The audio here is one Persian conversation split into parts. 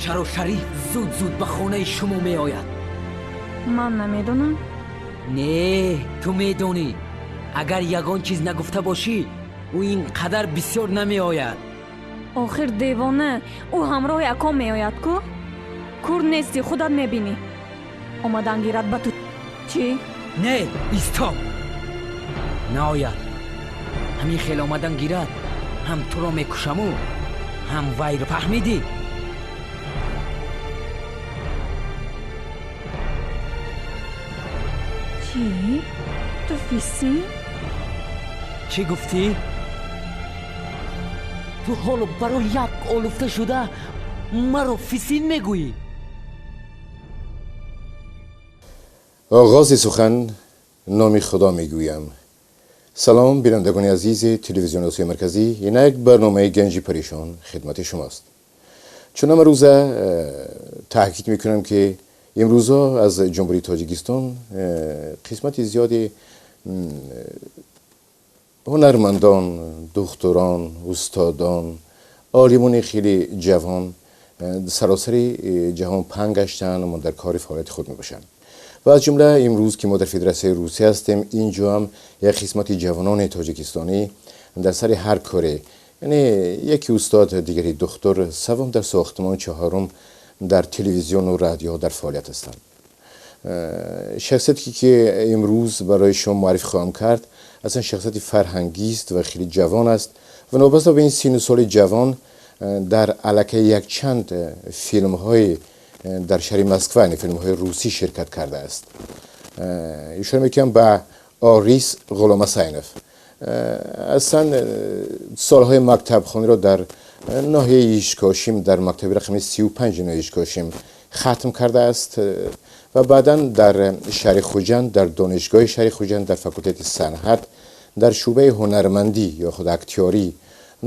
چرا شریف زود زود به خانه شما می آید؟ من نمیدونم. نه تو میدونی. اگر یگان چیز نگفته باشی او اینقدر بسیار نمی آید. آخر دیوانه او همراه یکان می آید کو؟ کور نیستی خودت میبینی. آمدن گیرد به تو چی؟ نه ایستا نه آید. همین خیلی آمدن گیرد هم تو را میکشمو هم وی رو فهمیدی؟ چی؟ تو فیسی؟ چی گفتی؟ تو حالا برای یک آلوفته شده مرا فیسین میگویی؟ آغاز سخن نام خدا میگویم. سلام بینندگان عزیز تلویزیون آسیای مرکزی، این یک برنامه گنجی پریشان خدمت شماست. چون روزه تحقیق میکنم که امروزا از جمهوری تاجیکستان قسمت زیادی هنرمندان، دکتران، استادان، عالمان خیلی جوان سراسر جهان پنگ گشتن و در کار فعالیت خود میباشن. و از جمله امروز که ما در فدراسیون روسیه هستیم، اینجا هم یک قسمت جوانان تاجیکستانی در سر هر کاری، یعنی یکی استاد، دیگری دکتر، سوم در ساختمان، چهارم در تلویزیون و رادیو در فعالیت هستند. شخصیتی که امروز برای شما معرفی خواهم کرد اصلا شخصیت فرهنگی است و خیلی جوان است و نوبسته به این سن و سال جوان در علاقه یک چند فیلم های در شهر مسکو، یعنی فیلم های روسی شرکت کرده است. ایشون میگم با آریس غلامسینف اصلا سالهای مکتب خانی را در ناحیه ایشکاشیم در مکتب رقم 35 ناحیه ایشکاشیم ختم کرده است و بعدا در شهر خوجند، در دانشگاه شهر خوجند در فاکولته صنعت در شعبه هنرمندی یا خود اکتیاری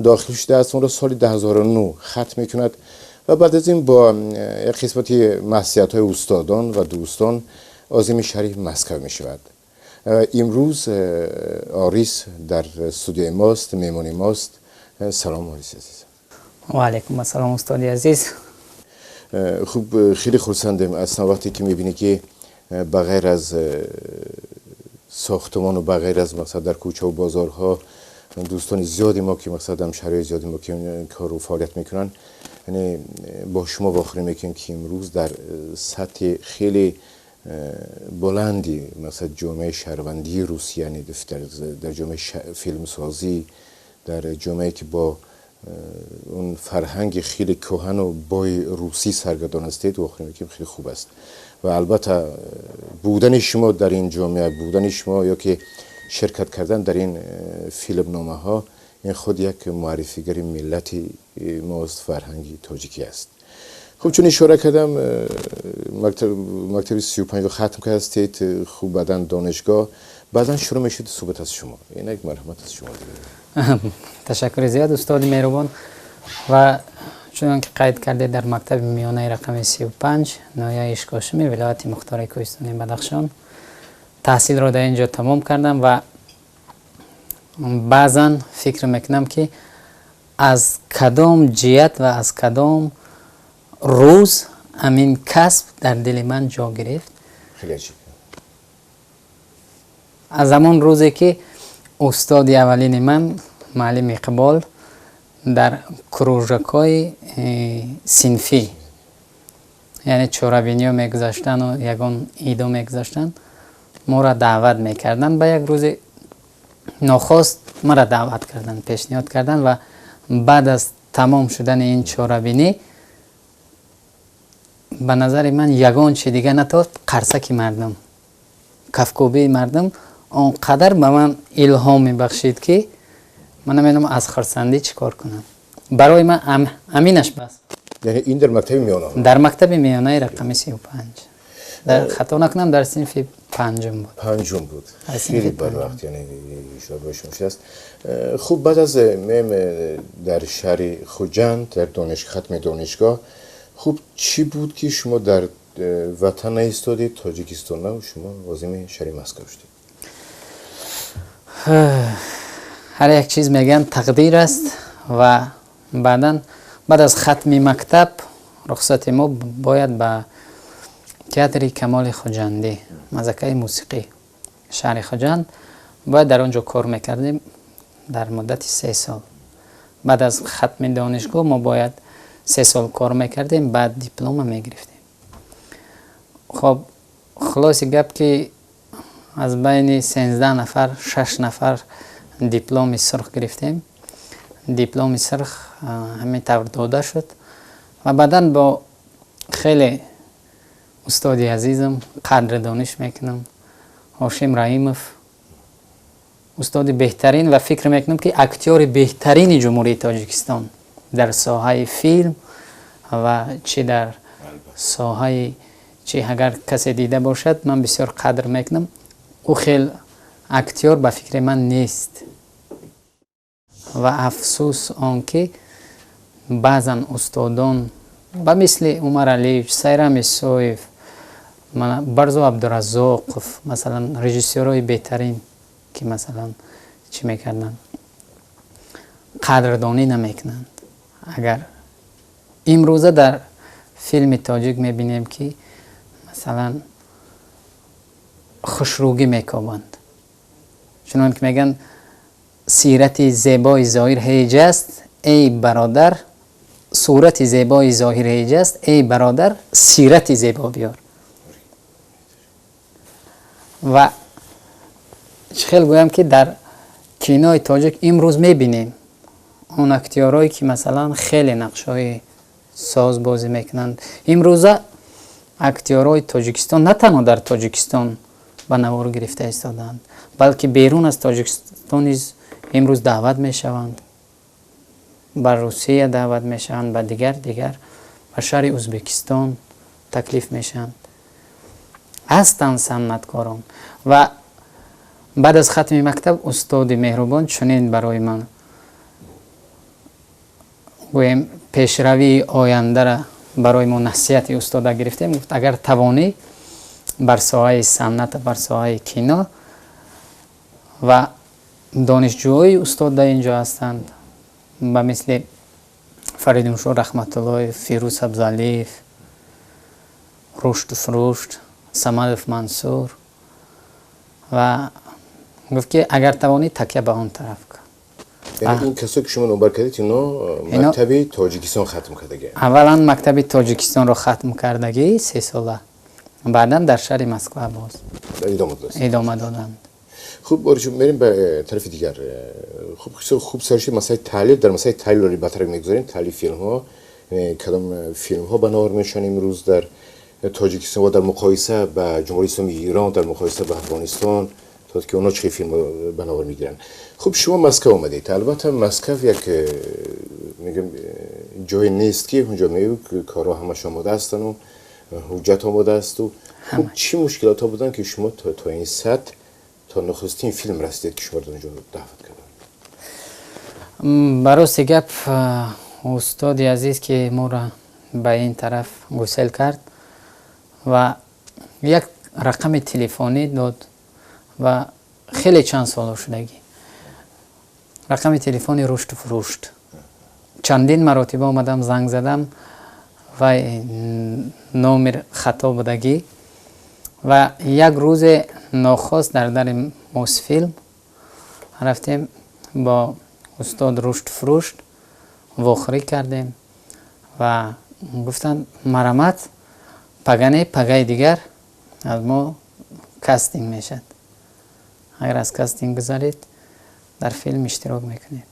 داخل شده است. اون را سال 2009 ختم میکند و بعد از این با یک قسمتی مسئولیت‌های استادان و دوستان عازم شهر مسکو می شود. امروز آریس در استودیوی ماست، مهمان ماست. سلام آریس عزیز. و علیکم السلام استاد عزیز. خوب، خیلی خرسندم اصلا وقتی که میبینی که بغیر از ساختمان و بغیر از مثلا در کوچه و بازارها دوستان زیادی ما که مثلا در شهرهای زیادی ما که کار و فعالیت میکنن، یعنی با شما واخری میکنن که امروز در سطح خیلی بلندی مثلا جامعه شهروندی روسیه، یعنی در جامعه فیلم سازی، در جامعه که با اون فرهنگ خیلی کهن و بای روسی سرگردان هستید، واخری میکنم خیلی خوب است. و البته بودن شما در این جامعه، بودن شما یا که شرکت کردن در این فیلم نامه ها، این خود یک معرفیگری ملتی ماست، فرهنگی تاجیکی است. خب چون اشاره کردم مکتب 35 رو ختم کرده هستید، خوب بعدن دانشگاه، بعدن شروع میشید صحبت از شما. این یک مرحمت از شما دیگه. تشکر زیاد استاد مهربان. و چون که قید کرده در مکتب میانه رقم 35 ناحیه ایشکاشمی ولایت مختار کوهستانی بدخشان تحصیل را در اینجا تمام کردم و بعضا فکر میکنم که از کدام جهت و از کدام روز همین کسب در دل من جا گرفت. خیلی عجیب. از همون روزی که استاد اولین من معلم اقبال در کروژکای صنفی، یعنی چورابینی میگذاشتن و یگان ایدو میگذاشتن، ما را دعوت میکردن. به یک روز ناخواست ما را دعوت کردن، پیشنهاد کردن و بعد از تمام شدن این چورابینی به نظر من یگان چی دیگه نتاد، قرصک مردم، کفکوبی مردم اونقدر به من الهام میبخشید که من نمیدونم از خرسندی چی کار کنم. برای من امینش بس. یعنی این در مکتب میانه؟ در مکتب میانه رقم 35. در خطا نکنم در صنف پنجم بود. پنجم بود. خیلی بر وقت، یعنی شاید باشون است. خوب، بعد از میم در شهر خوجند در ختم دانشگاه، خوب چی بود که شما در وطن ایستادید تاجیکستان و شما عازم شهر مسکو شدید؟ هر یک چیز میگن تقدیر است و بعد از ختم مکتب رخصت ما باید به تئاتر کمال خجندی مزرعه موسیقی شهر خجند باید در اونجا کار میکردیم در مدت 3 سال. بعد از ختم دانشگاه ما باید 3 سال کار میکردیم، بعد دیپلم میگرفتیم. خب خلاص گپ که از بین 13 نفر 6 نفر دیپلم سرخ گرفتیم. دیپلم سرخ همین طور داده شد و بعدا با خیلی استاد عزیزم قدر دانش میکنم، هاشم رحیمов، استاد بهترین و فکر میکنم که اکتور بهترین جمهوری تاجیکستان در ساحه فیلم و چه در ساحه چه اگر کسی دیده باشد من بسیار قدر میکنم. او خیلی اکتور به فکر من نیست و افسوس آنکه بعضا استادان با مثل عمر علیف، سیرام سویف، برزو عبدالرزاق مثلا رژیسورای بهترین که مثلا چی میکردن قدردانی نمیکنند. اگر امروزه در فیلم تاجیک میبینیم که مثلا خوشروگی میکوبند، چون که میگن سیرت زیبای ظاهر هیج است ای برادر، صورت زیبای ظاهر هیج است ای برادر سیرت زیبا بیار. و خیلی گویم که در کینای تاجیک امروز میبینیم اون اکتیارایی که مثلا خیلی نقشای ساز بازی میکنند. امروزه اکتیارای تاجیکستان نه تنها در تاجیکستان به نوار گرفته ایستادند، بلکه بیرون از تاجیکستان نیز امروز دعوت میشوند، به روسیه دعوت میشوند، به دیگر به شهر ازبکستان تکلیف میشن. هستند صنعتکاران. و بعد از ختم مکتب استاد مهربان چنین برای من گویم پیشروی آینده را برای ما نصیحت استاد گرفتیم. گفت اگر توانی بر ساحه صنعت، بر ساحه کینا و دانشجوهای استاد در اینجا هستند با مثل فریدونشاه رحمت الله، فیروز ابزالیف، رشد فروشت، سمدف منصور و گفت که اگر توانی تکیه به آن طرف کن. یعنی این کسایی که شما نمبر کردید اینا مکتب تاجیکستان ختم کردگی؟ اولا مکتب تاجیکستان رو ختم کردگی 3 ساله، بعدا در شهر مسکو باز ادامه دادند. خوب بارشون میریم به طرف دیگر. خوب سرشید مسئله تحلیل، در مسئله تحلیل رو بطرق میگذاریم. تحلیل فیلم ها، کدام فیلم ها بنابر میشن امروز در تاجیکستان و در مقایسه با جمهوری اسلامی ایران، در مقایسه با افغانستان، تا که اونا چه فیلم بنابر میگیرن. خب شما مسکو اومدید، البته مسکو یک میگم جای نیست که اونجا میگه کارها همش آماده هستن و حجت آماده است و خب چی مشکلات ها بودن که شما تا این سطح تا نخستین فیلم رسیدید که شما اونجا دعوت کردن؟ برای گپ استاد عزیز که ما را به این طرف گسل کرد و یک رقم تلفنی داد و خیلی چند سال شدگی رقم تلفنی رشد فروشت. چندین مراتبه آمدم زنگ زدم و نمر خطا بودگی و یک روز ناخواست در موسفیلم رفتیم با استاد رشد فروشت واخری کردیم و گفتن مرمت پگه دیگر از ما کاستینگ میشد، اگر از کاستینگ بذارید در فیلم اشتراک میکنید.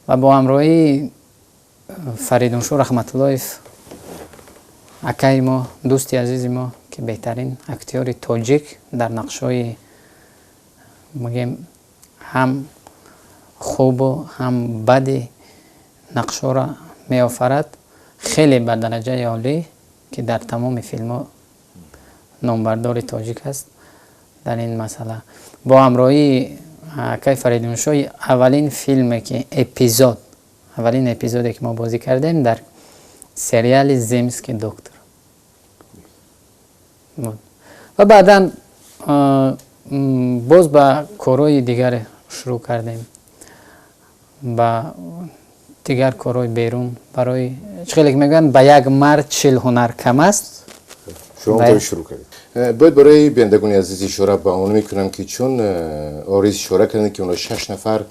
و با همراهی فریدونشاه رحمت الله اکای ما، دوستی عزیز ما که بهترین اکتیور تاجیک در نقشای میگیم هم خوب و هم بد نقشا را می آفرد، خیلی به درجه عالی که در تمام فیلم ها نامبردار تاجیک است در این مسئله. با همراهی اکای فریدونشاه اولین فیلمی که اولین اپیزودی که ما بازی کردیم در سریال زیمسکی دکتر و بعدا باز با کارهای دیگر شروع کردیم. با دیگر کارهای بیرون برای چقدر میگن با یک مرد 40 هنر کم است. شما باید شروع کنید. باید برای بینندگان عزیز اشاره به آن میکنم که چون آریز اشاره کردن که اونا 6 نفر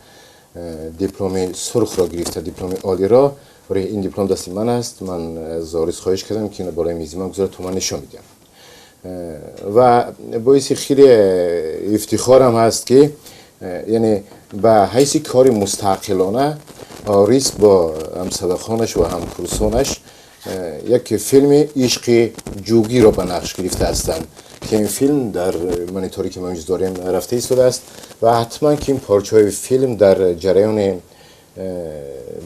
دیپلم سرخ را گرفته، دیپلم عالی را. برای این دیپلم دست من است. من از آریز خواهش کردم که اینو بالای میز من بذاره تو من نشون میدم. و باعث خیلی افتخارم هست که یعنی به حیث کار مستقلانه آریز با همصداقانش و همکورسانش یک فیلم عشق جوگی را به نقش گرفته هستند که این فیلم در مانیتوری که ما اینجا داریم رفته ایستاده است و حتما که این پارچه‌های فیلم در جریان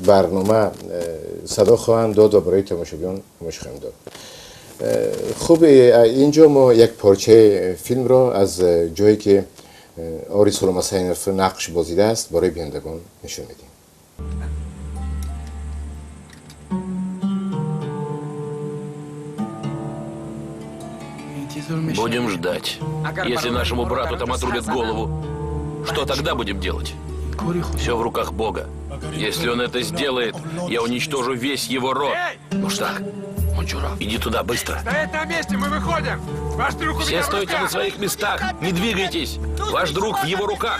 برنامه صدا خواهند داد و برای تماشاگران نمایش خواهیم داد. خب اینجا ما یک پارچه فیلم را از جایی که آریز سلیمان‌صینف نقش بازیده است برای بینندگان نشون میدیم. Будем ждать. Если нашему брату там отрубят голову, что тогда будем делать? Все в руках Бога. Если он это сделает, я уничтожу весь его род. Муштак, иди туда, быстро. Стоять на месте, мы выходим! Ваш друг у меня Все в стойте руках! на своих местах, не двигайтесь. Ваш друг в его руках.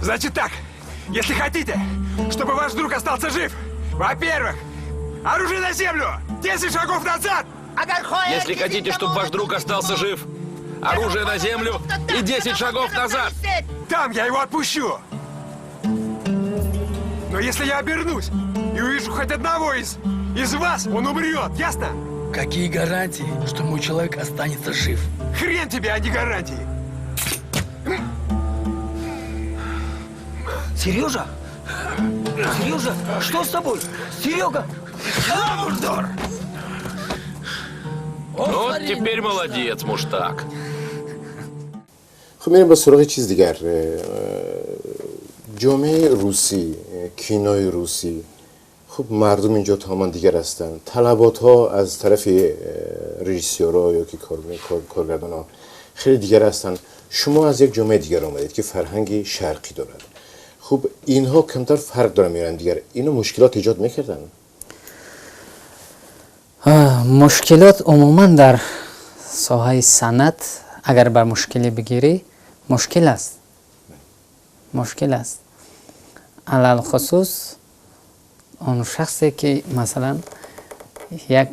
Значит так, если хотите, чтобы ваш друг остался жив, во-первых, оружие на землю! 10 шагов назад! Если хотите, чтобы ваш друг остался жив, оружие на землю и 10 шагов назад. Там я его отпущу! Но если я обернусь и увижу хоть одного из вас, он умрет, ясно? Какие гарантии, что мой человек останется жив? Хрен тебе, а не гарантии! Сережа? Сережа, что с тобой? Серега! Хамурдор! Вот теперь молодец, Муштак. خب میریم با سراغ چیز دیگر. جامعه روسی، کینوی روسی، خب مردم اینجا تماما دیگر هستند. طلبات ها از طرف رژیسورها یا که کارگردان ها خیلی دیگر هستند. شما از یک جامعه دیگر آمدید که فرهنگ شرقی دارد. خب اینها کمتر فرق دارن میرن دیگر. اینو مشکلات ایجاد میکردن؟ مشکلات عموما در ساحه صنعت اگر بر مشکلی بگیری مشکل است. مشکل است. علل خصوص اون شخصی که مثلا یک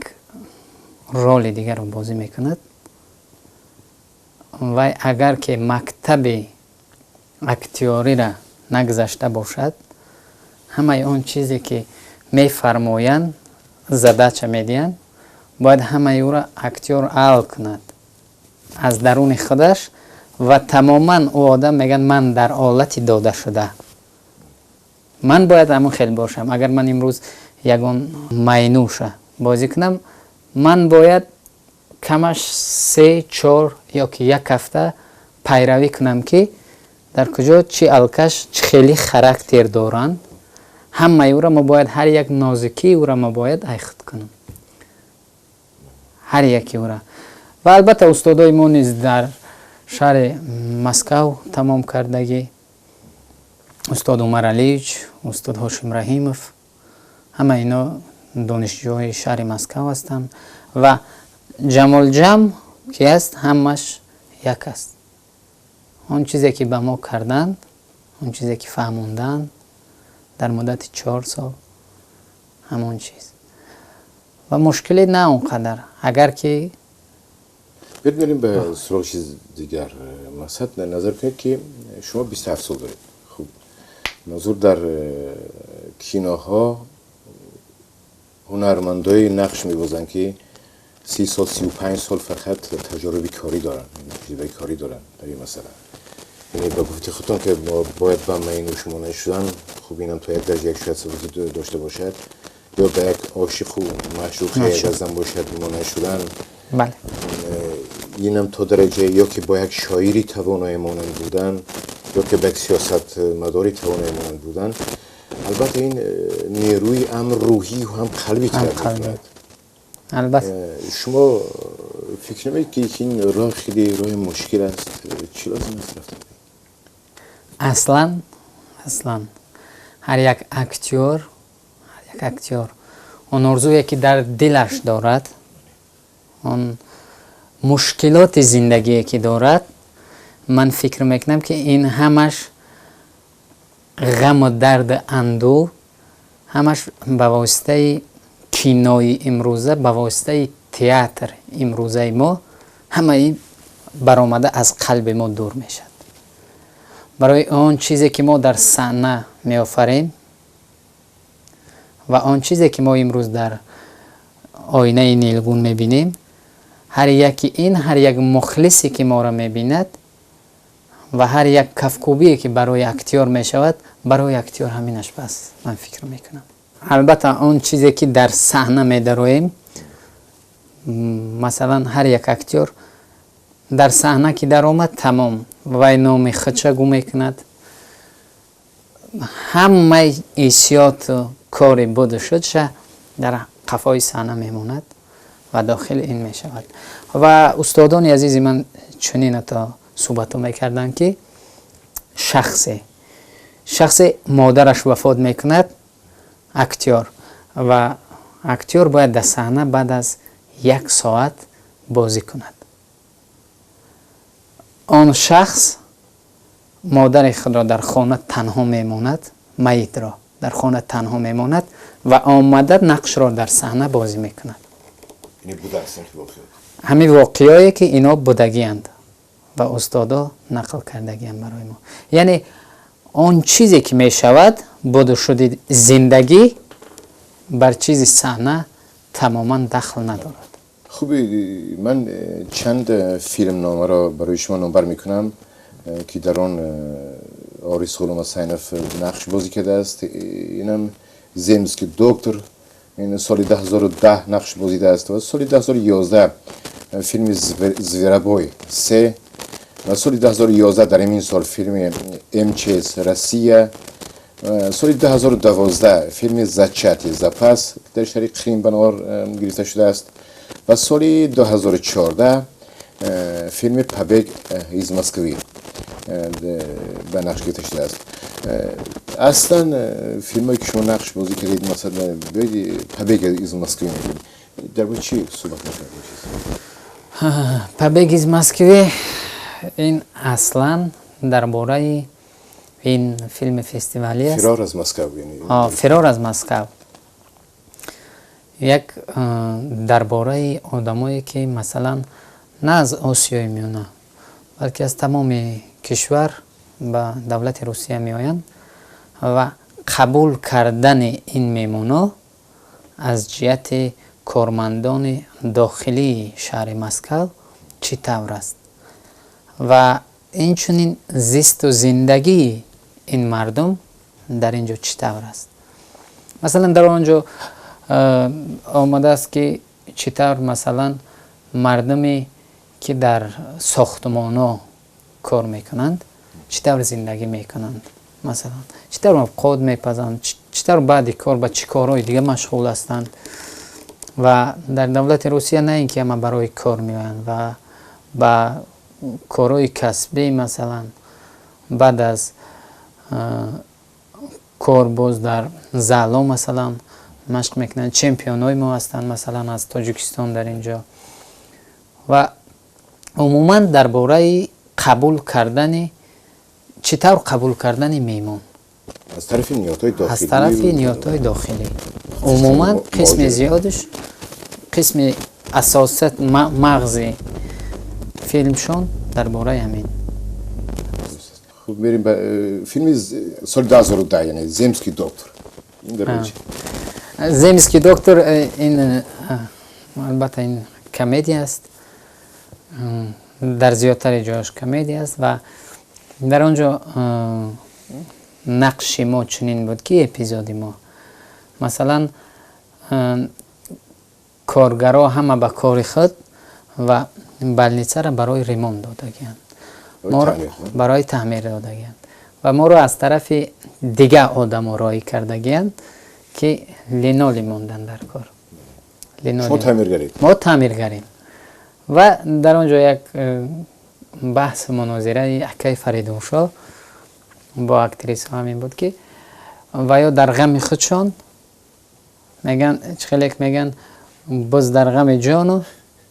رول دیگر رو بازی میکند و اگر که مکتب اکتیاری را نگذشته باشد همه اون چیزی که میفرمایند زدچه میدین باید همه او را اکتیور حل کند از درون خودش و تماما او آدم میگن من در حالتی داده شده من باید همون خیلی باشم. اگر من امروز یگان مینوش بازی کنم من باید کمش 3-4 یا که یک هفته پیروی کنم که در کجا چی الکش چی خیلی خراکتر دارن همه او را ما باید هر یک نازکی او را ما باید ایخت کنم هر یکی او را. و البته استادای ما نیز در شهر مسکو تمام کردگی استاد عمر علیج، استاد هاشم رحیموف همه اینا دانشجوی شهر مسکو هستند و جمال جم که است همش یک است. اون چیزی که به ما کردند اون چیزی که فهموندند در مدت 4 سال همون چیز و مشکلی نه اونقدر. اگر که بریم به سراغ چیز دیگر. مقصد نظر کنید که شما 27 سال دارید. خب منظور در کیناها هنرمندای نقش می‌بازن که 30 سال 35 سال فقط تجربه کاری دارن، تجربه کاری دارن در این مسئله. یعنی با گفته خودتون که باید با مینو شما نشدن خوب اینم تا یک درجه یک شاید سوزی داشته باشد یا به یک عاشق و معشوق خیلی ازم باشد ما نشدن. بله. اینم تا درجه یا که با یک شاعری توانای مانند بودن یا که با یک سیاست مداری توانای مانند بودن. البته این نیروی هم روحی و هم قلبی تر می‌کند. البته شما فکر نمی‌کنی که این راه خیلی راه مشکل است؟ چی لازم است رفتن؟ اصلا هر یک اکتور اون ارزویی که در دلش دارد، اون مشکلات زندگی که دارد، من فکر میکنم که این همش غم و درد اندوه، همش به واسطه کینوی امروزه، به واسطه تئاتر امروزه ما، همه این برآمده از قلب ما دور میشد. برای آن چیزی که ما در صحنه میآفریم و آن چیزی که ما امروز در آینه نیلگون میبینیم، هر یک مخلصی که ما را میبیند و هر یک کفکوبی که برای اکتیور میشود، برای اکتیور همینش بس، من فکر میکنم. البته آن چیزی که در صحنه میدرویم، مثلا هر یک اکتیور در صحنه که در آمد، تمام وی نام خودش گم میکند، همه ایسیات و کار بود شدش در قفای صحنه میموند و داخل این میشود. و استادان عزیز من چنین تا صحبت میکردن که شخص مادرش وفات میکند، اکتیور، و اکتیور باید در صحنه بعد از 1 ساعت بازی کند. آن شخص مادر خود را در خانه تنها میماند، میت را در خانه تنها میماند و آمده نقش را در صحنه بازی میکند. همین واقعیه که اینا بودگیند و استادا نقل کردگیند برای ما. یعنی آن چیزی که میشود بود شده زندگی بر چیز صحنه تماما دخل ندارد. خوبی، من چند فیلم نامه را برای شما نمبر میکنم که در آن آریس غلام حسینوف نقش بازی کرده است. اینم زمسکی دکتر، این سال 2010 نقش بازیده است و سال 2011 فیلم زویرابوی 3 و سال 2011 در این سال فیلم MЧS روسیه، سال 2012 فیلم زچاتی زپاس در شهر کریم بنار گرفته شده است و سال 2014 فیلم پابگ از مسکوی به نقش گرفته شده است. اصلا فیلمایی که شما نقش بازی کردید، مثلا پابگ از مسکوی، درباره چی صحبت می‌کنید؟ پابگ از مسکوی این اصلا درباره این فیلم فستیوالی است. فرار از مسکو، یعنی فرار از مسکو. یک درباره آدمایی که مثلا نه از آسیای میونه بلکه از تمام کشور به دولت روسیه میآیند و قبول کردن این میمونا از جهت کارمندان داخلی شهر مسکو چی طور است و این چنین زیست و زندگی این مردم در اینجا چی طور است. مثلا در آنجا آمده است که چطور مثلا مردمی که در ساختمان ها کار میکنند چطور زندگی میکنند، مثلا چطور قود میپزند، چطور بعد کار با چی کارهای دیگه مشغول هستند. و در دولت روسیه نه اینکه همه برای کار میآیند و با کارهای کسبی، مثلا بعد از کار باز در زالا مثلا مشق میکنند. چمپیون های ما هستند مثلا از تاجیکستان در اینجا. و عموما درباره قبول کردن، چطور قبول کردن میمون از طرف نیات‌های داخلی، از طرف نیات‌های داخلی، عموما قسم زیادش، قسم اساست مغزی فیلمشون درباره همین. خب بریم به فیلم سال 2010، یعنی زمسکی دکتر. این درباره چی؟ زمسکی دکتر این البته این کمدی است، در زیادتر جاش کمدی است و در آنجا نقش ما چنین بود که اپیزودی ما مثلا کارگرها همه به کار خود و بلنیچه را برای ریمون دادگیند، ما را برای تعمیر دادگیند و ما را از طرف دیگه آدم رای کردگیند که لینولی موندن در کار. شما تعمیرگرید؟ ما تعمیرگریم و در اونجا یک بحث مناظره اکای فریدونشاه با اکتریس همین بود که و یا در غم خودشان میگن خیلی میگن باز در غم جان و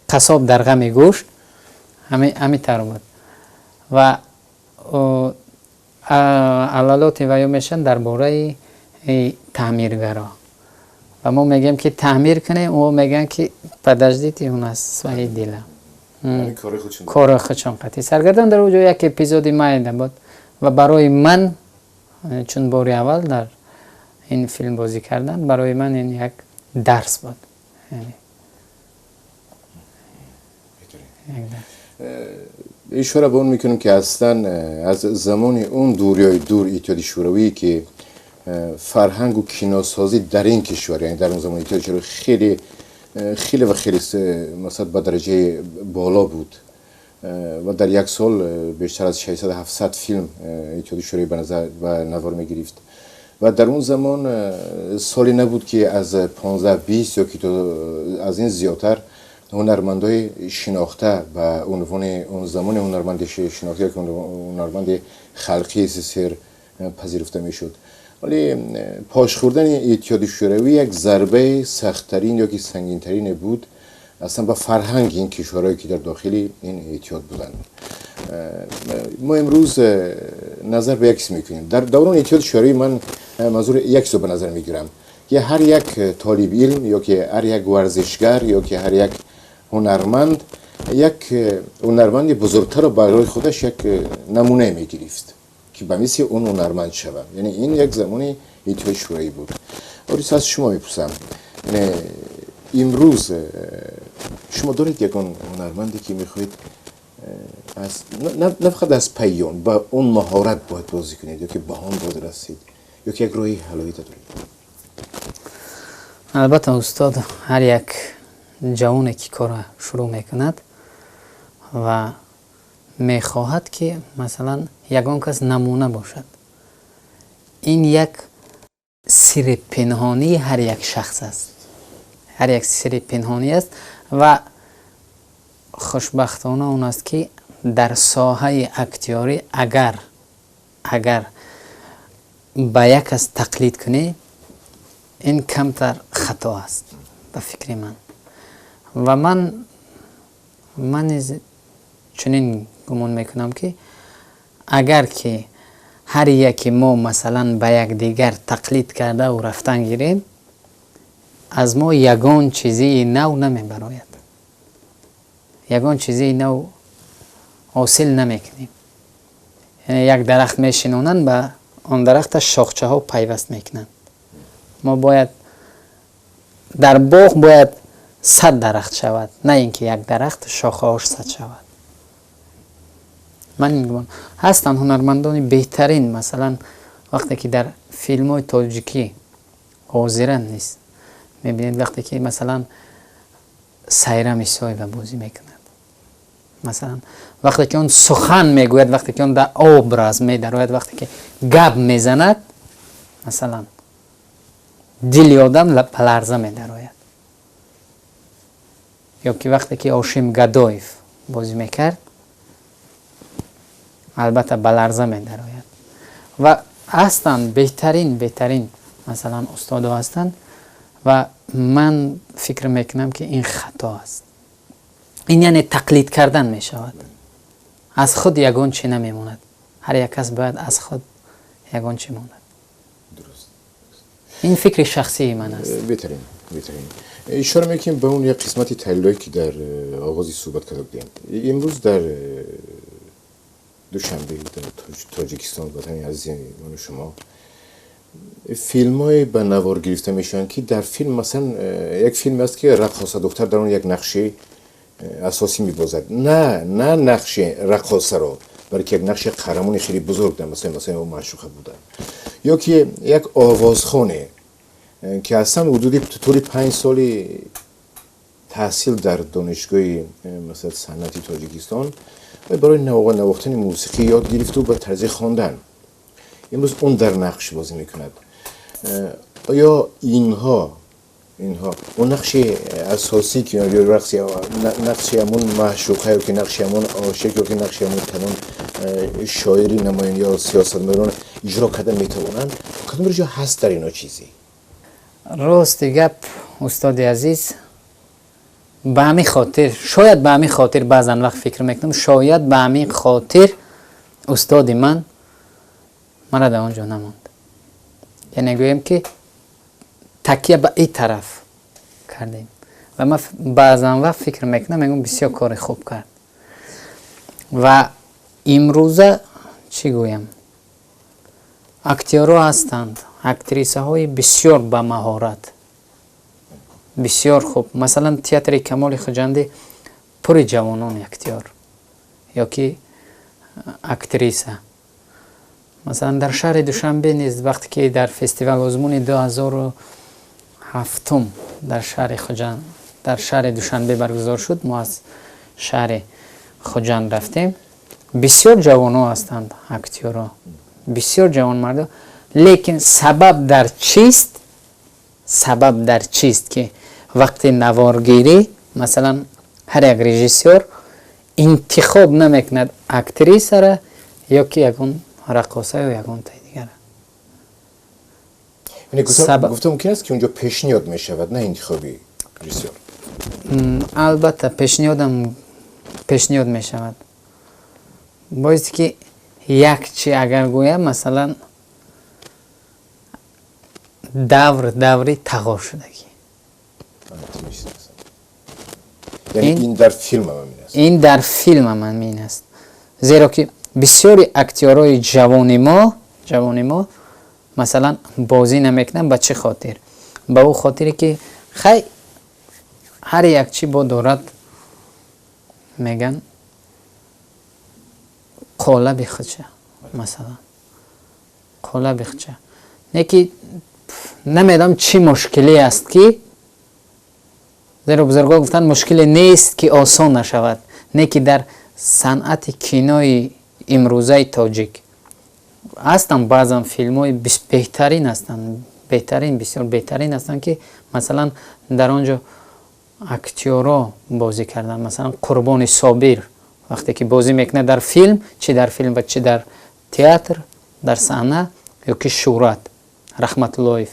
قصاب در غم گوشت همین تر بود و علالات و یا میشن درباره تعمیرگرا و ما میگیم که تعمیر کنه او میگن که پدجدیتی اون است و دیله کار خودشون قطعی سرگردان در اونجا یک اپیزودی مایده بود و برای من چون باری اول در این فیلم بازی کردن برای من این یک درس بود اشاره به اون میکنم که اصلا از زمان اون دوریای دور اتحادیه شوروی که فرهنگ و کیناسازی در این کشور یعنی در اون زمان اتحادیه شوروی خیلی مثلا با درجه بالا بود و در یک سال بیشتر از 600-700 فیلم اتحادیه شوروی به نظر و نوار میگرفت و در اون زمان سالی نبود که از 15-20 یا که از این زیادتر هنرمندای شناخته به عنوان اون زمان هنرمند شناخته که هنرمند خلقی سر پذیرفته میشد. ولی پاش خوردن اتحادیه شوروی یک ضربه سخت‌ترین یا که سنگین‌ترین بود اصلا با فرهنگ این کشورهایی که در داخل این اتحاد بودند. ما امروز نظر به یک میکنیم در دوران اتحاد شوروی من منظور یک سو به نظر میگیرم که هر یک طالب علم یا که هر یک ورزشگر یا که هر یک هنرمند یک هنرمند بزرگتر رو برای خودش یک نمونه میگرفت که به مثل اون هنرمند شود. یعنی این یک زمانی اتحاد شوروی بود. ولی از شما میپرسم یعنی امروز شما دارید یک هنرمندی که میخواهید از نه فقط از پیان با اون مهارت باید بازی کنید یا که به هم باید رسید یا که یک راهی حلایی دارید؟ البته استاد هر یک جوانی که کار شروع میکند و میخواهد که مثلا یگان کس نمونه باشد. این یک سر پنهانی هر یک شخص است. هر یک سر پنهانی است و خوشبختانه اون است که در ساحه اکتیاری اگر با یک کس تقلید کنی این کمتر خطا است به فکر من و من چنین گمان میکنم که اگر که هر یکی ما مثلا به یک دیگر تقلید کرده و رفتن گیریم از ما یگان چیزی نو نمیبراید، یگان چیزی نو حاصل نمیکنیم. یعنی یک درخت میشینونن به آن درخت شاخچه ها پیوست میکنن. ما باید در باغ باید 100 درخت شود نه اینکه یک درخت شاخه هاش 100 شود. من میگم هستن هنرمندان بهترین مثلا وقتی که در فیلم های تاجیکی حاضرن نیست میبینید وقتی که مثلا سایرام ایسایو بازی میکند مثلا وقتی که اون سخن میگوید وقتی که اون در ابراز میدراید وقتی که گپ میزند مثلا دل آدم لرزه میدراید یا که وقتی که آشیم گدایف بازی میکرد البته بلرزه میدراید و هستند بهترین مثلا استادا هستند و من فکر میکنم که این خطا است. این یعنی تقلید کردن میشود. از خود یگان چی نمیموند. هر یک کس باید از خود یگان چی ماند. درست. این فکر شخصی من است. بهترین. اشاره میکنیم به اون یک قسمتی تحلیلی که در آغازی صحبت کردیم. امروز در دوشنبه در تاجیکستان وطن عزیز من و شما فیلم های به نوار گرفته میشن که در فیلم مثلا یک فیلم است که رقاصه دختر در اون یک نقشه اساسی میبازد نه نقشه رقاصه رو بلکه یک نقش قهرمان خیلی بزرگ در مثلا اون معشوقه بودن یا که یک آوازخانه که اصلا حدودی طول 5 سالی تحصیل در دانشگاه مثلا صنعتی تاجیکستان برای نواختن موسیقی یاد گرفت و به طرز خواندن امروز اون در نقش بازی میکند. آیا اینها اینها اون نقش اساسی که نقش همون معشوقه که نقش همون عاشق که نقش همون تمام شاعری نماین یا سیاستمداران اجرا کردن میتوانند کدوم رو جا هست در اینا چیزی راست گپ استاد عزیز به همین خاطر شاید به همین خاطر بعضا وقت فکر میکنم شاید به همین خاطر استاد من مرا در آنجا نماند یعنی گویم که تکیه به این طرف کردیم و من بعضا وقت فکر میکنم میگم بسیار کار خوب کرد و امروزه چی گویم اکتیورها هستند اکتریسه های بسیار با مهارت بسیار خوب مثلا تئاتر کمال خجندی پر جوانان اکتیور یا که اکتریسه مثلا در شهر دوشنبه نیز وقتی که در فستیوال آزمون 2007 در شهر خجند در شهر دوشنبه برگزار شد ما از شهر خجند رفتیم بسیار جوانان هستند اکتیورها بسیار جوان مرد لیکن سبب در چیست که وقتی نوارگیری مثلا هر یک رژیسور انتخاب نمیکند اکتریس را یا که یکون رقاصه یا یکون تای دیگر یعنی گفتم ممکن است که اونجا پیشنهاد می شود نه انتخابی رژیسور البته پیشنهاد می شود باید که یک چی اگر گویم مثلا دوری تغییر شدگی یعنی این در فیلم هم همین است این در فیلم هم همین است زیرا که بسیاری اکتیورهای جوان ما مثلا بازی نمیکنن به چه خاطر به او خاطری که خیلی هر یک چی با دارد میگن قالب خچه مثلا قالب خچه یکی نمیدونم چی مشکلی است که زیرا بزرگان گفتن مشکلی نیست که آسان نشود نه که در صنعت کینوی امروزه تاجیک هستن بعضا فیلم های بهترین هستن بسیار بهترین هستن که مثلا در آنجا اکتیورها بازی کردن مثلا قربان صابر وقتی که بازی میکنه در فیلم چی در فیلم و چی در تئاتر در صحنه یا که شهرت رحمت اللهیف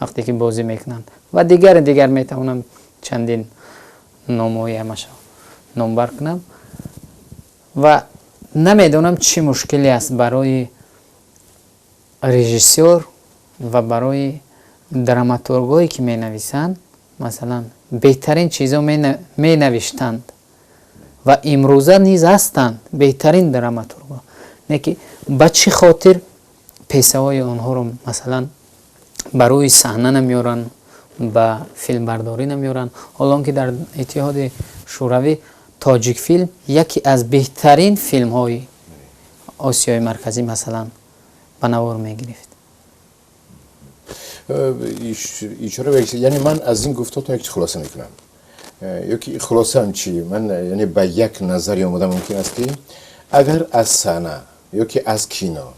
وقتی که بازی میکنن و دیگر میتونم چندین ناموی همشو نمبر کنم و نمیدونم چی مشکلی است برای رژیسور و برای دراماتورگایی که می نویسند مثلا بهترین چیزا می نوشتند و امروزه نیز هستند بهترین دراماتورگا نه که به چی خاطر پیسه های آنها رو مثلا برای صحنه نمیارن به فیلم برداری نمیارن حالا که در اتحاد شوروی تاجیک فیلم یکی از بهترین فیلم های آسیای مرکزی مثلا به نوار میگرفت یعنی من از این گفتاتون یک خلاصه میکنم یکی خلاصه هم چی من یعنی به یک نظری آمدم ممکن است که اگر از صحنه یا که از کینا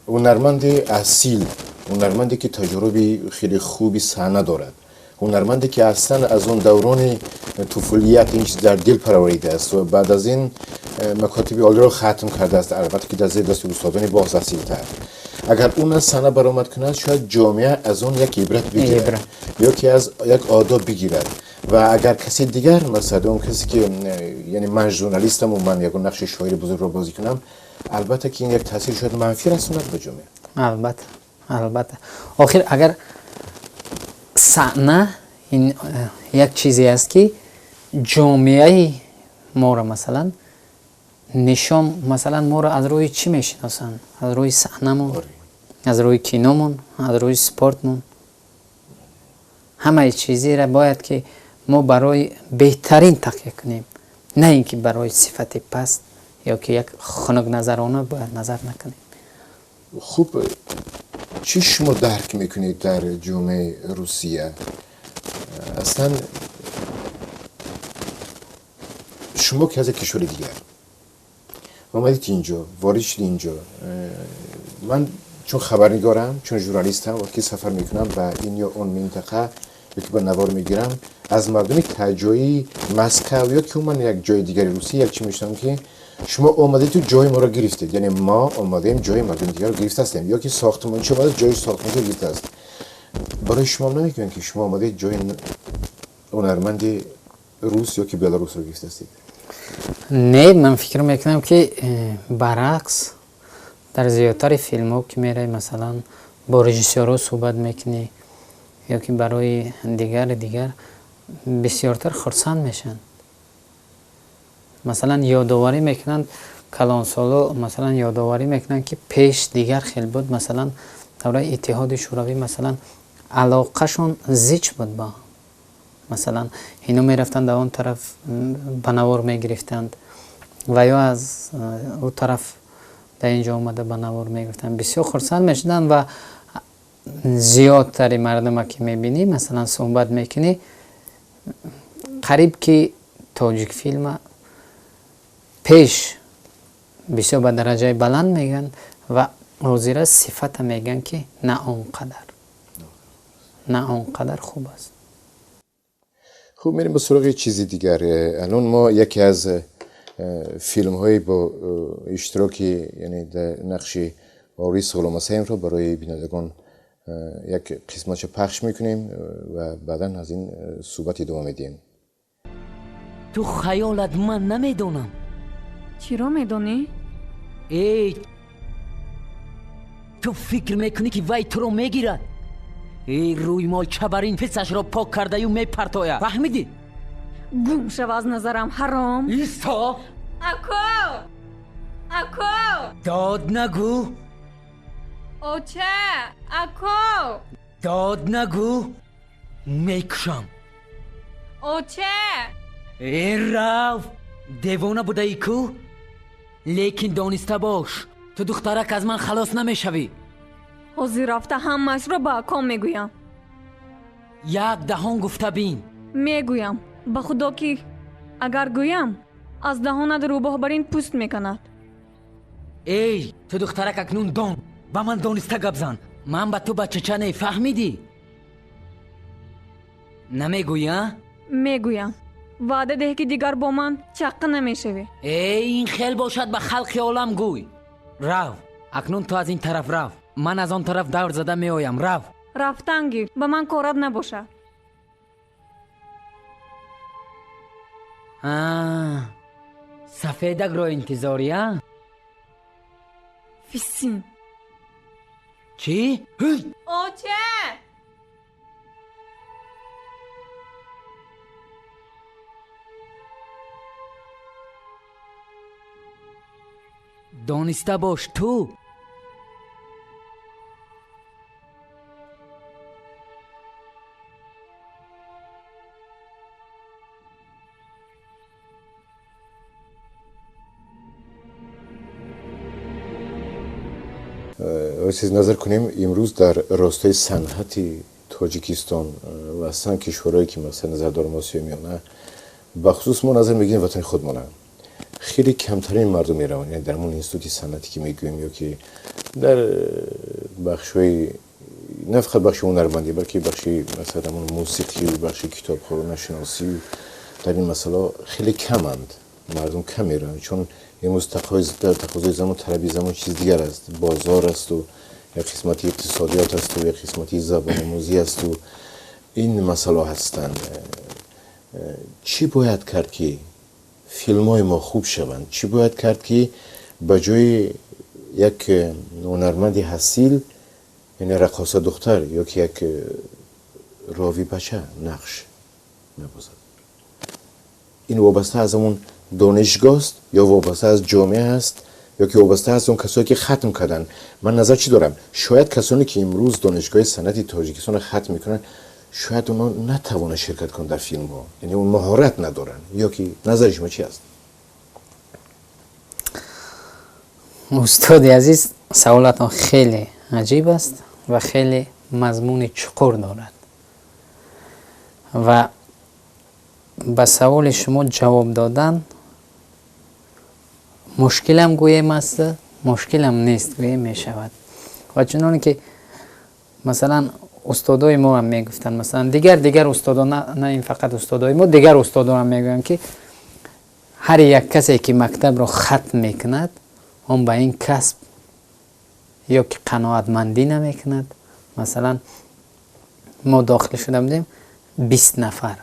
هنرمند اصیل هنرمندی که تجربه خیلی خوبی صحنه دارد هنرمندی که اصلا از اون دوران طفولیت این چیز در دل پروریده است و بعد از این مکاتب عالی رو ختم کرده است البته که دست استادان باز اصیل‌تر اگر اون از صحنه برآمد کند شاید جامعه از اون یک عبرت بگیرد یا که از یک آداب بگیرد و اگر کسی دیگر مثلا اون کسی که یعنی من ژورنالیستم و من یک نقش شاعری بزرگ رو بازی کنم البته که این یک تاثیر شاید منفی رساند به جامعه البته آخر اگر صحنه این یک چیزی است که جامعه ما را مثلا نشان مثلا ما را از روی چی میشناسن از روی صحنه‌مون از روی کینومون از روی سپورتمون همه چیزی را باید که ما برای بهترین تقیه کنیم نه اینکه برای صفت پست یا که یک خنک نظرانه باید نظر نکنیم خوب چی شما درک میکنید در جامعه روسیه اصلا شما که از کشور دیگر آمدید اینجا وارد شدید اینجا من چون خبرنگارم، چون ژورنالیستم، وقتی سفر میکنم به این یا اون منطقه یکی به نوار میگیرم، از مردمی تجایی مسکو یا که من یک جای دیگری روسی یک چی میشنم که شما اومدید تو جای ما رو گرفتید، یعنی ما اومدیم جای مردم دیگر رو گرفته هستیم، یا که ساختمان شما جای ساختمان رو گرفته است. برای شما نمیگن که شما اومدید جای هنرمند روس یا که بلاروس رو گرفته هستید؟ نه، من فکر میکنم که برعکس در زیادتر فیلم ها که میره مثلا با رژیسورها صحبت میکنی یا که برای دیگر بسیارتر خرسند میشن. مثلا یادآوری میکنن کلان سالو، مثلا یادآوری میکنن که پیش دیگر خیلی بود، مثلا دوره اتحاد شوروی مثلا علاقهشون زیچ بود با مثلا اینو میرفتن در اون طرف بنوار میگرفتند و یا از اون طرف در اینجا اومده بنوار میگرفتند. بسیار خرسند میشدن و زیادتر مردم که میبینی مثلا صحبت میکنی قریب که تاجیک فیلم پیش بسیار به درجه بلند میگن و حاضر صفت میگن که نه اونقدر خوب است. خب میریم به سراغ چیزی دیگر. الان ما یکی از فیلم های با اشتراکی یعنی در نقش آوری سغلامسیم رو برای بینندگان یک قسمتش پخش میکنیم و بعدا از این صحبت ادامه میدیم. تو خیالت من نمیدونم. چی رو میدونی؟ ای تو فکر میکنی که وای تو رو میگیرد؟ ای روی مال چبرین پسش را پاک کرده و میپرتاید، فهمیدی؟ گم شو از نظرم حرام. ایستا اکو داد نگو، اوچه اکو داد نگو، میکشم. اوچه ای رو دیوانه بوده ای کو؟ لیکن دانسته باش تو دخترک از من خلاص نمیشوی. حاضر رفته همش رو با اکام میگویم. یک دهان گفته بین. میگویم به خدا که اگر گویم از دهانت روباه برین پوست میکند. ای تو دخترک اکنون دان با من دانسته گپ زن. من به تو بچه چه نی فهمیدی؟ نمیگویم؟ میگویم وعده ده که دیگر با من چق نمیشوی. ای این خیل باشد به خلق عالم گوی. رو اکنون تو از این طرف رو، من از آن طرف دور زده می آیم. رو رفتن گیر به من کارت نباشه. سفیدک رو انتظاری ها؟ فیسین چی؟ اوچه دانسته باش تو چیز نظر کنیم امروز در راستای صنعت تاجیکستان و اصلا کشورهایی که مثلا نظردار آسیا میانه بخصوص ما نظر میگیم وطن خودمونه خیلی کمترین مردم میروند، یعنی در همون اینستیتوت صنعتی که میگویم یا که در بخشای نه فقط بخش هنرمندی بلکه بخشی مثلا همون موسیقی و بخش کتابخوانی نشناسی در این مسئله خیلی کمند، مردم کم میرن چون امروز تقاضای زمان طلبی زمان چیز دیگر است، بازار است و یا قسمتی اقتصادیات است و یا قسمتی زبان آموزی است و این مسئله هستند. چی باید کرد که فیلم های ما خوب شوند؟ چی باید کرد که به جای یک هنرمندی حسیل یعنی رقاصه دختر یا که یک راوی بچه نقش نبازد؟ این وابسته از همون دانشگاه است یا وابسته از جامعه است یا که وابسته از اون کسایی که ختم کردن؟ من نظر چی دارم؟ شاید کسانی که امروز دانشگاه صنعتی تاجیکستان ختم میکنن شاید اونا نتوانه شرکت کنن در فیلم ها، یعنی اون مهارت ندارن، یا که نظر شما چی است؟ استاد عزیز سوالات خیلی عجیب است و خیلی مضمون چقور دارد و به سوال شما جواب دادن مشکلم گویم است، مشکلم نیست گویم می شود، و چنانه که مثلا استادای ما هم میگفتن، مثلا دیگر استادا، نه این فقط استادای ما، دیگر استادا هم میگن که هر یک کسی که مکتب رو ختم میکند اون به این کسب یا که قناعتمندی نمیکند. مثلا ما داخل شده بودیم 20 نفر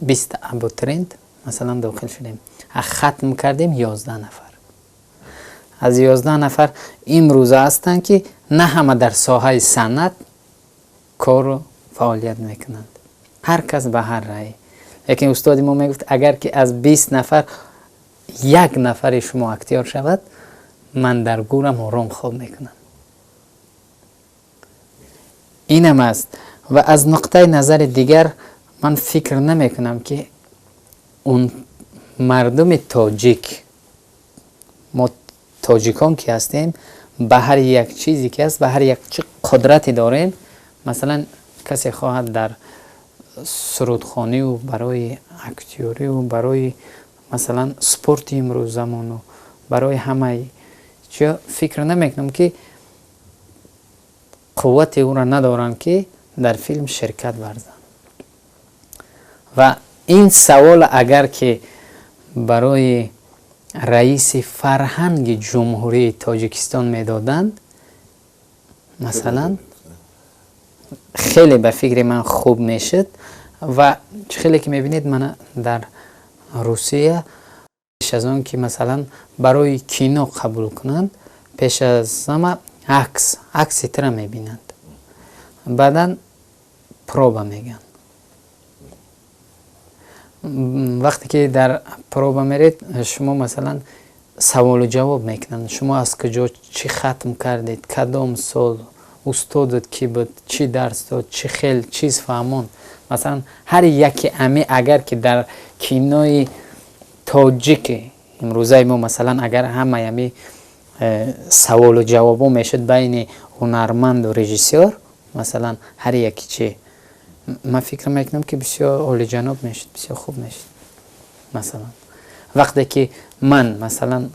20 ابوترینت مثلا داخل شدیم، ختم کردیم 11 نفر. از 11 نفر امروزه هستند که نه همه در ساحه صنعت کار و فعالیت میکنند، هر کس به هر رای. لیکن استاد ما میگفت اگر که از 20 نفر یک نفر شما اکتیار شود، من در گورم آرام خواب میکنم. اینم است. و از نقطه نظر دیگر من فکر نمی کنم که اون مردم تاجیک، ما تاجیکان که هستیم، به هر یک چیزی که هست، به هر یک قدرتی داریم. مثلا کسی خواهد در سرودخوانی و برای اکتیوری و برای مثلا سپورت امروز زمان و برای همه چیز فکر نمی کنم که قوت او را ندارن که در فیلم شرکت ورزن. و این سوال اگر که برای رئیس فرهنگ جمهوری تاجیکستان میدادند، مثلا خیلی به فکر من خوب میشد. و خیلی که میبینید من در روسیه پیش از اون که مثلا برای کینو قبول کنند، پیش از همه عکس تر میبینند، بعدا پروبا میگن. وقتی که در پروبا میرید شما مثلا سوال و جواب میکنن، شما از کجا چی ختم کردید، کدام سال، استادت کی بود، چی درس داد، چی خیلی چیز فهموند. مثلا هر یکی امی اگر که در کینوی تاجیک امروزه ما مثلا اگر همه امی سوال و جوابو میشد بین هنرمند و رژیسور، مثلا هر یکی چی، من فکر میکنم که بسیار عالی جناب میشد، بسیار خوب میشد. مثلا وقتی که من مثلا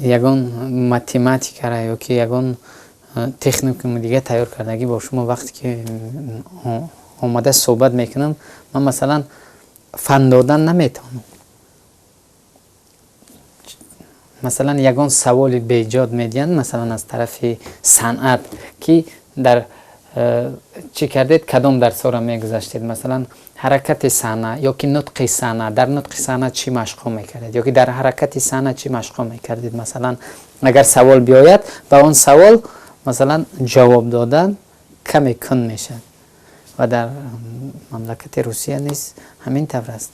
یگان ماتماتیک را یا که یگان تکنیکم دیگه تیار کردگی با شما وقتی که اومده صحبت میکنم، من مثلا فن دادن نمیتونم. مثلا یگان سوالی به ایجاد میدین مثلا از طرف صنعت که در چی کردید، کدام درس را میگذاشتید، مثلا حرکت صحنه یا که نطق صحنه، در نطق صحنه چی مشق میکردید یا که در حرکت صحنه چی مشق میکردید. مثلا اگر سوال بیاید به اون سوال مثلا جواب دادن کمی کن میشه. و در مملکت روسیه نیز همین طور است.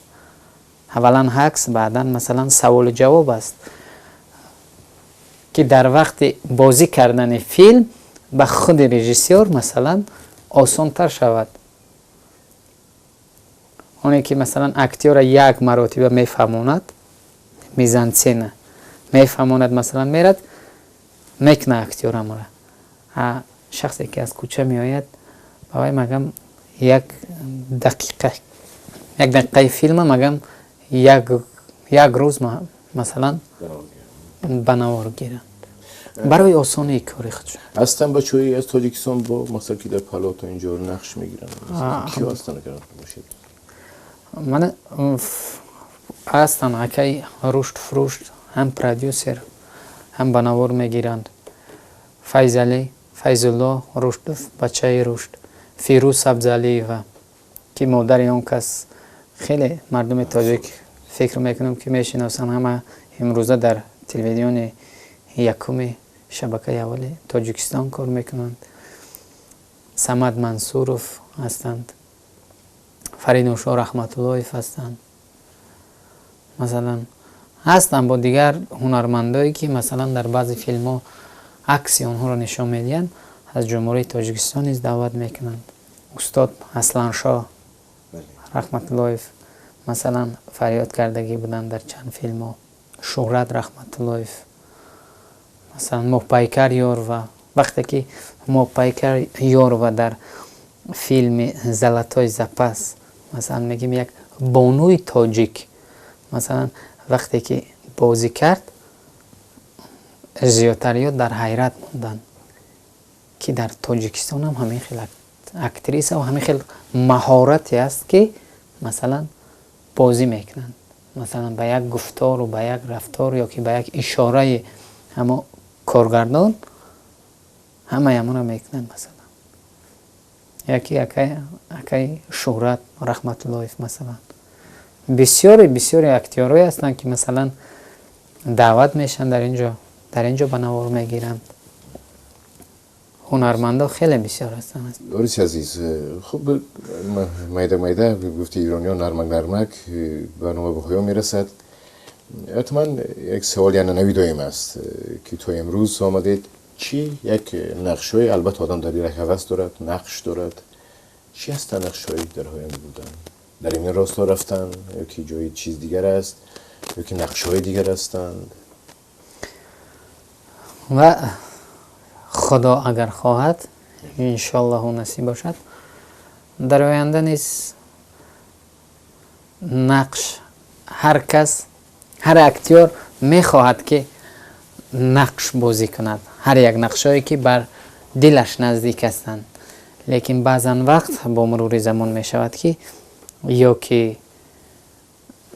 اولا عکس، بعدا مثلا سوال و جواب است که در وقت بازی کردن فیلم به خود رژیسور مثلا آسان تر شود. اونی که مثلا اکتیور یک مرتبه میفهموند، میزانسینه میفهموند، مثلا میرد میکنه اکتیور امورا. شخصی که از کوچه میآید باید مگم یک دقیقه فیلم مگم یک روز مثلا بنوار گیرند برای آسانی کاری خودشون. هستن بچه‌ای از تاجیکستان با مثلا که در پلات و اینجور نقش میگیرن؟ کیو هستن اگر باشید؟ من هستن اکی رشد فروش، هم پرودیوسر هم بنوار میگیرند. فیض علی، فیض الله رشد، بچه رشد، فیروز سبزعلی و که مادر اون کس خیلی مردم تاجیک فکر میکنم که میشناسن، همه امروزه در تلویزیون یکم شبکه اول تاجیکستان کار میکنند. صمد منصورف هستند، فرید نوشا رحمت الله هستند. مثلا هستند با دیگر هنرمندایی که مثلا در بعضی فیلم ها عکس آنها را نشان میدن، از جمهوری تاجیکستان نیز دعوت میکنند. استاد اصلان شاه رحمت الله مثلا فریاد کردگی بودند در چند فیلم ها. شهرت رحمت الله، مثلا موپایکر یار و وقتی که موپایکر یار و در فیلم زلاتای زپاس مثلا میگیم یک بانوی تاجیک مثلا وقتی که بازی کرد زیادتریا در حیرت موندن که در تاجیکستان هم همین خیلی اکتریس و همین خیلی مهارتی است که مثلا بازی میکنند، مثلا به یک گفتار و به یک رفتار یا که به یک اشاره اما کارگردان همه همون رو میکنند. مثلا یکی اکی شهرت رحمت الله مثلا بسیاری اکتیارهایی هستند که مثلا دعوت میشن در اینجا به نوار میگیرند. هنرمندا خیلی بسیار هستند. آریس عزیز، خب میده گفتی ایرانیان نرمک برنامه به پایان میرسد. حتما یک سوال یعنی نوی دایم است که تو امروز آمدید چی یک نقشای، البته آدم در یک هوس دارد، نقش دارد، چی هست نقشایی در آینده بودن؟ در این راستا رفتن یا که جای چیز دیگر است یا که نقشای دیگر هستند؟ و خدا اگر خواهد انشالله و نصیب باشد در آینده نیز نقش هر اکتیور میخواهد که نقش بازی کند، هر یک نقشایی که بر دلش نزدیک هستند، لیکن بعضا وقت با مرور زمان می شود که یا که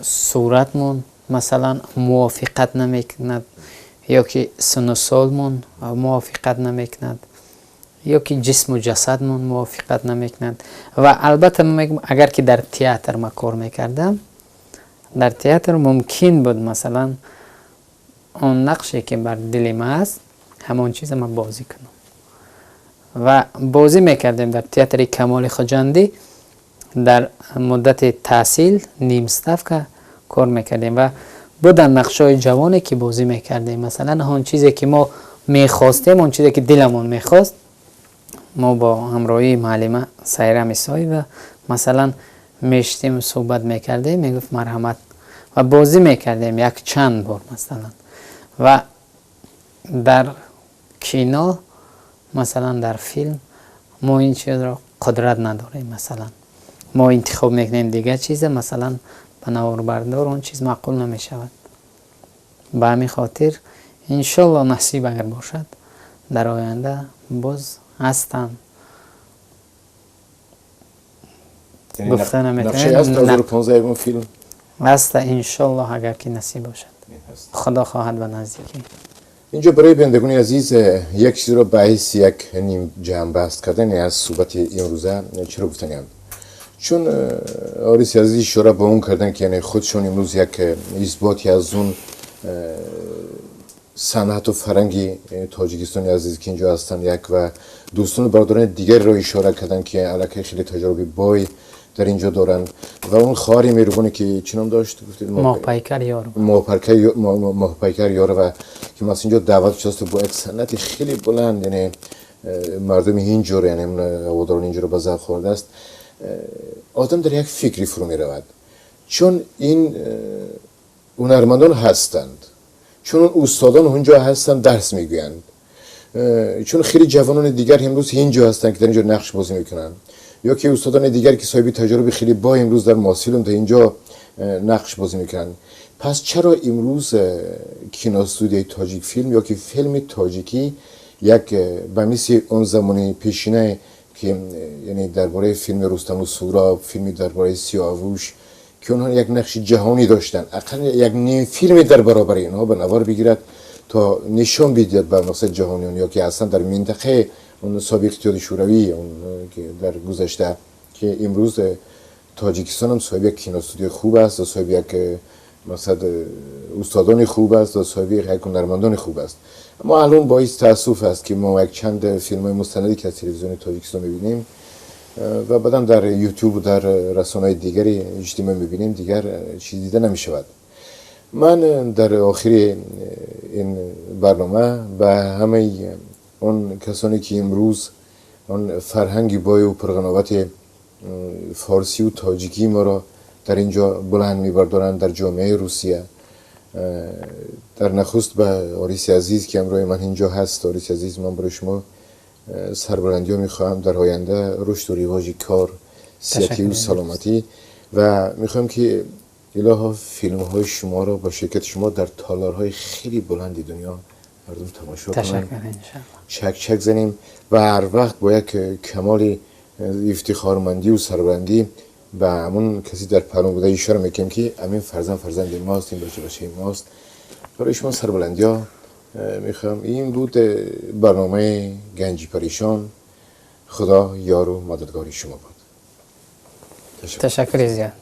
صورتمون مثلا موافقت نمی کند یا که سن و سالمون موافقت نمی کند یا که جسم و جسدمون موافقت نمی کند. و البته اگر که در تئاتر ما کار میکردم، در تئاتر ممکن بود مثلا اون نقشی که بر دل ما است همون چیز ما بازی کنم و بازی میکردیم. در تئاتر کمال خجندی در مدت تحصیل نیم صف کار میکردیم و بودن نقشای جوانی که بازی میکردیم. مثلا اون چیزی که ما میخواستیم، اون چیزی که دلمون میخواست، ما با همراهی معلمه سایره میسایی و مثلا میشتیم صحبت میکردیم، میگفت مرحمت و بازی میکردیم یک چند بار مثلا. و در کینو مثلا در فیلم ما این چیز را قدرت نداریم، مثلا ما انتخاب میکنیم دیگه چیزه، مثلا به نوار بردار اون چیز معقول نمیشود. به همین خاطر انشالله نصیب اگر باشد در آینده باز هستم گفته نمیتونم. نقشه هست 2015 اون فیلم هست انشالله اگر که نصیب باشد، خدا خواهد به نزدیکی. اینجا برای بندگانی عزیز یک چیز رو به حیث یک نیم جمع بحث کردن از صحبت امروزه چرا گفتنیم؟ چون آریس عزیز اشاره به اون کردن که یعنی خودشون امروز یک اثباتی از اون صنعت و فرهنگ تاجیکستانی عزیز که اینجا هستن یک و دوستان و برادران دیگر رو اشاره کردن که علاقه خیلی تجربی بای در اینجا دارن و اون خواهر مهربانی که چی نام داشت گفتید؟ ماهپیکر یار. ماهپیکر یار و که مثلا اینجا دعوت شده با یک صنعت خیلی بلند، یعنی مردم اینجور یعنی هواداران اینجور رو به ذوق خورده است. آدم در یک فکری فرو می رود چون این هنرمندان هستند، چون اون استادان اونجا هستند درس میگویند، چون خیلی جوانان دیگر امروز اینجا هستند که در اینجا نقش بازی میکنن، یا که استادان دیگر که صاحب تجربه خیلی با امروز در ماسیلون تا اینجا نقش بازی میکنن. پس چرا امروز کیناستودیوی تاجیک فیلم یا که فیلم تاجیکی یک به مثل اون زمانی پیشینه که یعنی درباره فیلم رستم و سهراب، فیلمی درباره سیاووش که اونها یک نقش جهانی داشتن، اقل یک نیم فیلمی در برابر اینها به نوار بگیرد تا نشان بدهد به مقصد جهانیان یا که اصلا در منطقه اون سابق اتحاد شوروی اون که در گذشته که امروز تاجیکستان هم صاحب یک کیناستودیو خوب است و صاحب یک مثلا استادان خوب است و صاحب یک هنرمندان خوب است. اما الان باعث تاسف است که ما یک چند فیلم های مستندی که از تلویزیون تاجیکستان میبینیم و بعدم در یوتیوب و در رسانه‌های دیگری اجتماعی میبینیم دیگر چیز دیده نمیشود. من در آخر این برنامه به همه اون کسانی که امروز اون فرهنگی بای و پرغناوت فارسی و تاجیکی ما را در اینجا بلند میبردارند در جامعه روسیه، در نخست به آریس عزیز که امروز من اینجا هست، آریس عزیز من برای شما سربلندی ها میخواهم در آینده رشد و رواج کار، صحتی و سلامتی و میخواهم که الها فیلم های شما را با شرکت شما در تالارهای خیلی بلندی دنیا مردم تماشا تشکر کنن انشالله. چک زنیم و هر وقت با یک کمال افتخارمندی و سربلندی به همون کسی در پرون بوده اشاره میکنیم که همین فرزند ماست، این بچه ماست. برای شما سربلندی ها میخوام. این بود برنامه گنجی پریشان. خدا یار و مددگاری شما بود. تشکر زیاد.